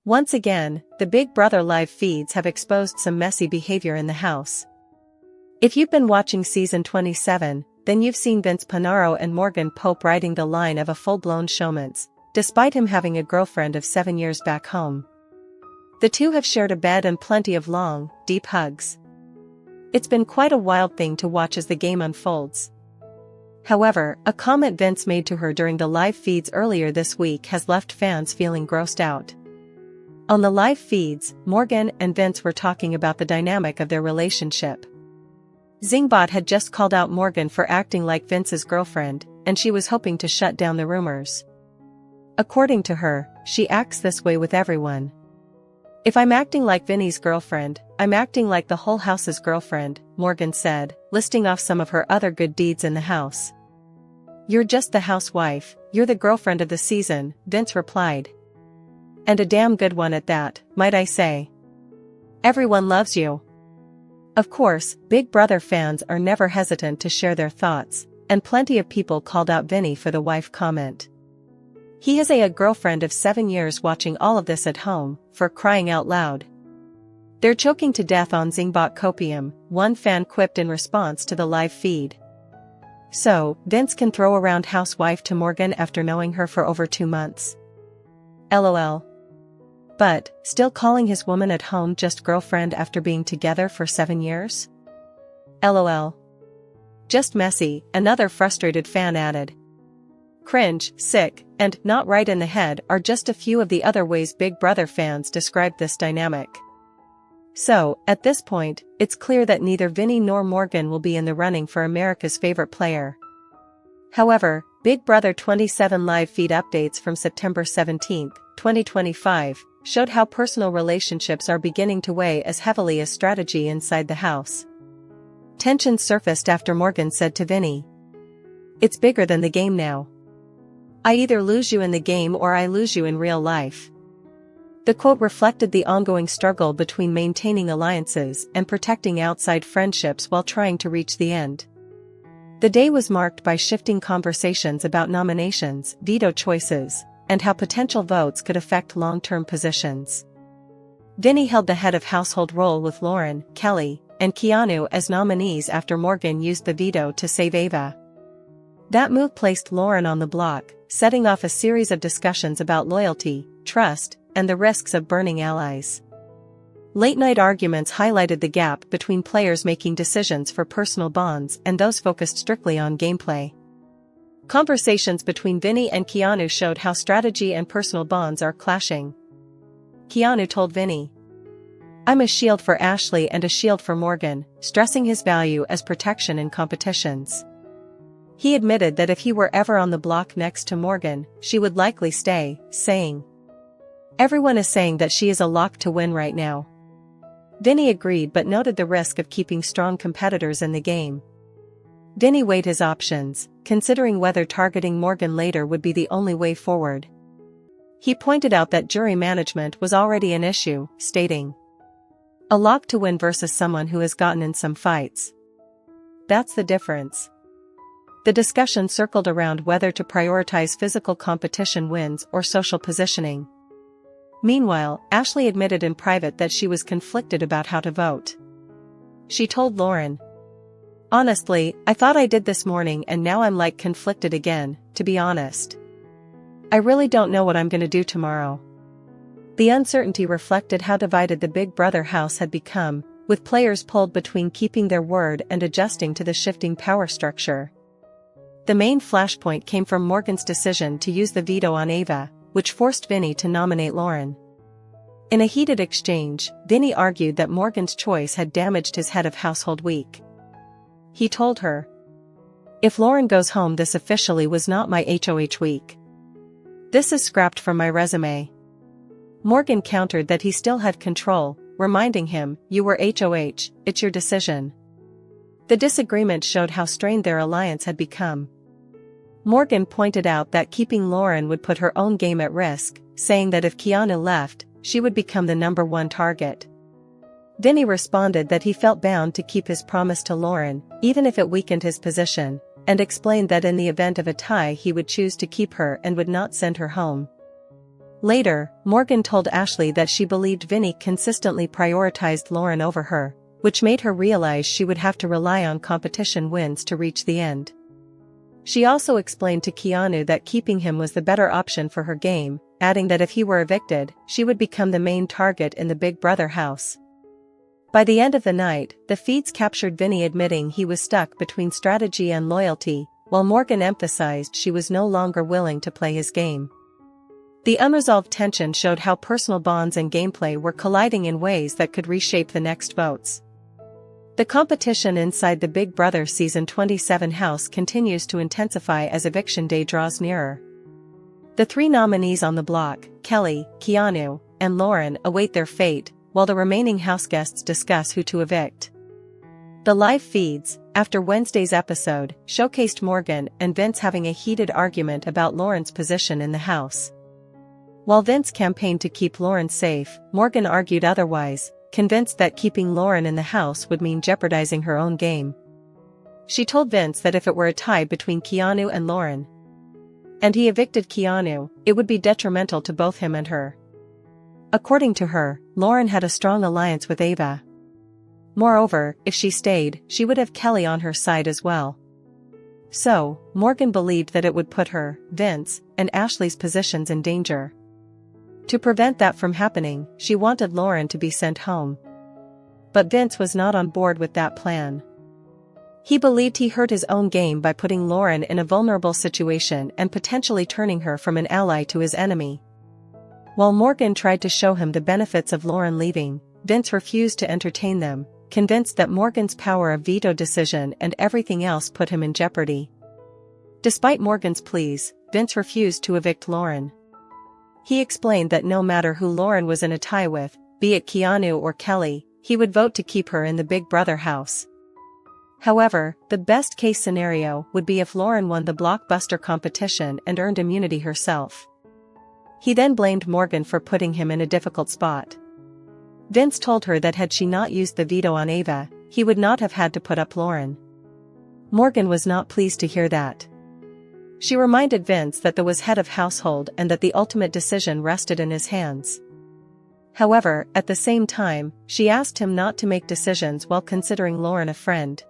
Once again, the Big Brother live feeds have exposed some messy behavior in the house. If you've been watching season 27, then you've seen Vince Panaro and Morgan Pope riding the line of a full-blown showmance, despite him having a girlfriend of 7 years back home. The two have shared a bed and plenty of long, deep hugs. It's been quite a wild thing to watch as the game unfolds. However, a comment Vince made to her during the live feeds earlier this week has left fans feeling grossed out. On the live feeds, Morgan and Vince were talking about the dynamic of their relationship. Zingbot had just called out Morgan for acting like Vince's girlfriend, and she was hoping to shut down the rumors. According to her, she acts this way with everyone. If I'm acting like Vinny's girlfriend, I'm acting like the whole house's girlfriend, Morgan said, listing off some of her other good deeds in the house. You're just the housewife, you're the girlfriend of the season, Vince replied. And a damn good one at that, might I say. Everyone loves you. Of course, Big Brother fans are never hesitant to share their thoughts, and plenty of people called out Vinny for the wife comment. He has a girlfriend of 7 years watching all of this at home, for crying out loud. They're choking to death on Zingbot copium, one fan quipped in response to the live feed. So, Vince can throw around housewife to Morgan after knowing her for over 2 months. LOL. But, still calling his woman at home just girlfriend after being together for 7 years? LOL. Just messy, another frustrated fan added. Cringe, sick, and not right in the head are just a few of the other ways Big Brother fans described this dynamic. So, at this point, it's clear that neither Vinny nor Morgan will be in the running for America's favorite player. However, Big Brother 27 live feed updates from September 17, 2025, showed how personal relationships are beginning to weigh as heavily as strategy inside the house. Tension surfaced after Morgan said to Vinny, "It's bigger than the game now. I either lose you in the game or I lose you in real life." The quote reflected the ongoing struggle between maintaining alliances and protecting outside friendships while trying to reach the end. The day was marked by shifting conversations about nominations, veto choices, and how potential votes could affect long-term positions. Vinny held the head of household role with Lauren, Kelly, and Keanu as nominees after Morgan used the veto to save Ava. That move placed Lauren on the block, setting off a series of discussions about loyalty, trust, and the risks of burning allies. Late-night arguments highlighted the gap between players making decisions for personal bonds and those focused strictly on gameplay. Conversations between Vinny and Keanu showed how strategy and personal bonds are clashing. Keanu told Vinny, "I'm a shield for Ashley and a shield for Morgan," stressing his value as protection in competitions. He admitted that if he were ever on the block next to Morgan, she would likely stay, saying, "Everyone is saying that she is a lock to win right now." Vinny agreed but noted the risk of keeping strong competitors in the game. Vinny weighed his options, considering whether targeting Morgan later would be the only way forward. He pointed out that jury management was already an issue, stating, "A lock to win versus someone who has gotten in some fights. That's the difference." The discussion circled around whether to prioritize physical competition wins or social positioning. Meanwhile, Ashley admitted in private that she was conflicted about how to vote. She told Lauren, "Honestly, I thought I did this morning and now I'm like conflicted again, to be honest. I really don't know what I'm gonna do tomorrow." The uncertainty reflected how divided the Big Brother house had become, with players pulled between keeping their word and adjusting to the shifting power structure. The main flashpoint came from Morgan's decision to use the veto on Ava, which forced Vinny to nominate Lauren. In a heated exchange, Vinny argued that Morgan's choice had damaged his head of household week. He told her, "If Lauren goes home, this officially was not my HOH week. This is scrapped from my resume." Morgan countered that he still had control, reminding him, "You were HOH, it's your decision." The disagreement showed how strained their alliance had become. Morgan pointed out that keeping Lauren would put her own game at risk, saying that if Keanu left, she would become the #1 target. Vinny responded that he felt bound to keep his promise to Lauren, even if it weakened his position, and explained that in the event of a tie he would choose to keep her and would not send her home. Later, Morgan told Ashley that she believed Vinny consistently prioritized Lauren over her, which made her realize she would have to rely on competition wins to reach the end. She also explained to Keanu that keeping him was the better option for her game, adding that if he were evicted, she would become the main target in the Big Brother house. By the end of the night, the feeds captured Vinny admitting he was stuck between strategy and loyalty, while Morgan emphasized she was no longer willing to play his game. The unresolved tension showed how personal bonds and gameplay were colliding in ways that could reshape the next votes. The competition inside the Big Brother Season 27 house continues to intensify as eviction day draws nearer. The three nominees on the block, Kelly, Keanu, and Lauren, await their fate, while the remaining house guests discuss who to evict. The live feeds, after Wednesday's episode, showcased Morgan and Vince having a heated argument about Lauren's position in the house. While Vince campaigned to keep Lauren safe, Morgan argued otherwise, convinced that keeping Lauren in the house would mean jeopardizing her own game. She told Vince that if it were a tie between Keanu and Lauren, and he evicted Keanu, it would be detrimental to both him and her. According to her, Lauren had a strong alliance with Ava. Moreover, if she stayed, she would have Kelly on her side as well. So, Morgan believed that it would put her, Vince, and Ashley's positions in danger. To prevent that from happening, she wanted Lauren to be sent home. But Vince was not on board with that plan. He believed he hurt his own game by putting Lauren in a vulnerable situation and potentially turning her from an ally to his enemy. While Morgan tried to show him the benefits of Lauren leaving, Vince refused to entertain them, convinced that Morgan's power of veto decision and everything else put him in jeopardy. Despite Morgan's pleas, Vince refused to evict Lauren. He explained that no matter who Lauren was in a tie with, be it Keanu or Kelly, he would vote to keep her in the Big Brother house. However, the best-case scenario would be if Lauren won the blockbuster competition and earned immunity herself. He then blamed Morgan for putting him in a difficult spot. Vince told her that had she not used the veto on Ava, he would not have had to put up Lauren. Morgan was not pleased to hear that. She reminded Vince that he was head of household and that the ultimate decision rested in his hands. However, at the same time, she asked him not to make decisions while considering Lauren a friend.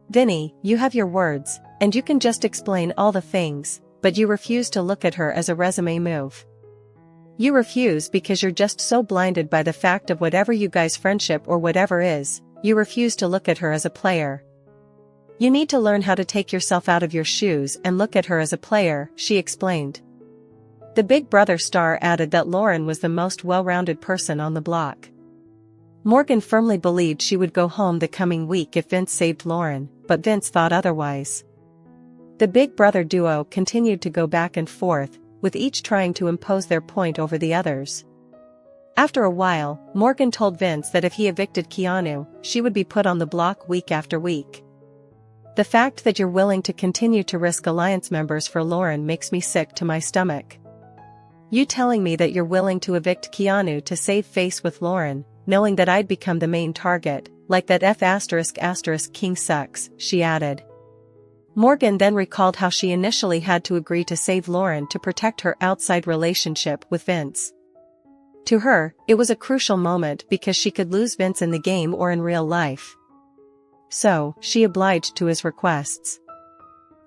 "Vinny, you have your words, and you can just explain all the things, but you refuse to look at her as a resume move. You refuse because you're just so blinded by the fact of whatever you guys' friendship or whatever is, you refuse to look at her as a player. You need to learn how to take yourself out of your shoes and look at her as a player," she explained. The Big Brother star added that Lauren was the most well-rounded person on the block. Morgan firmly believed she would go home the coming week if Vince saved Lauren, but Vince thought otherwise. The Big Brother duo continued to go back and forth, with each trying to impose their point over the others. After a while, Morgan told Vince that if he evicted Keanu, she would be put on the block week after week. "The fact that you're willing to continue to risk alliance members for Lauren makes me sick to my stomach. You telling me that you're willing to evict Keanu to save face with Lauren, knowing that I'd become the main target, like that King sucks," she added. Morgan then recalled how she initially had to agree to save Lauren to protect her outside relationship with Vince. To her, it was a crucial moment because she could lose Vince in the game or in real life. So, she obliged to his requests.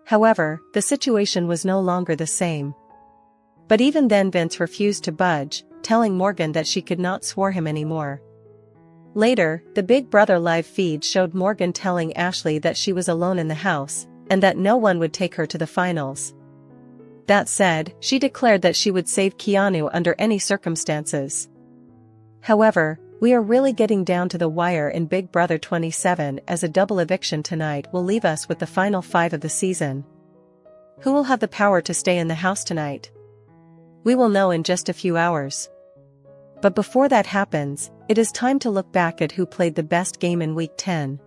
However, the situation was no longer the same. But even then Vince refused to budge, telling Morgan that she could not sway him anymore. Later, the Big Brother live feed showed Morgan telling Ashley that she was alone in the house, and that no one would take her to the finals. That said, she declared that she would save Keanu under any circumstances. However, we are really getting down to the wire in Big Brother 27 as a double eviction tonight will leave us with the final 5 of the season. Who will have the power to stay in the house tonight? We will know in just a few hours. But before that happens, it is time to look back at who played the best game in Week 10.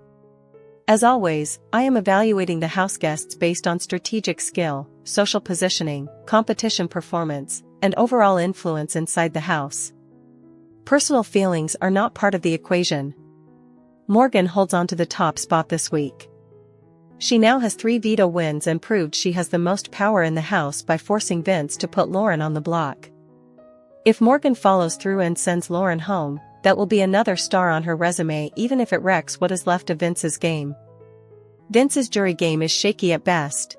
As always, I am evaluating the house guests based on strategic skill, social positioning, competition performance, and overall influence inside the house. Personal feelings are not part of the equation. Morgan holds on to the top spot this week. She now has 3 veto wins and proved she has the most power in the house by forcing Vince to put Lauren on the block. If Morgan follows through and sends Lauren home, that will be another star on her resume even if it wrecks what is left of Vince's game. Vince's jury game is shaky at best.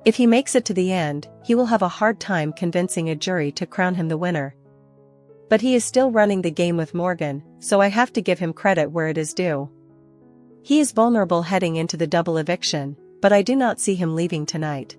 If he makes it to the end, he will have a hard time convincing a jury to crown him the winner. But he is still running the game with Morgan, so I have to give him credit where it is due. He is vulnerable heading into the double eviction, but I do not see him leaving tonight.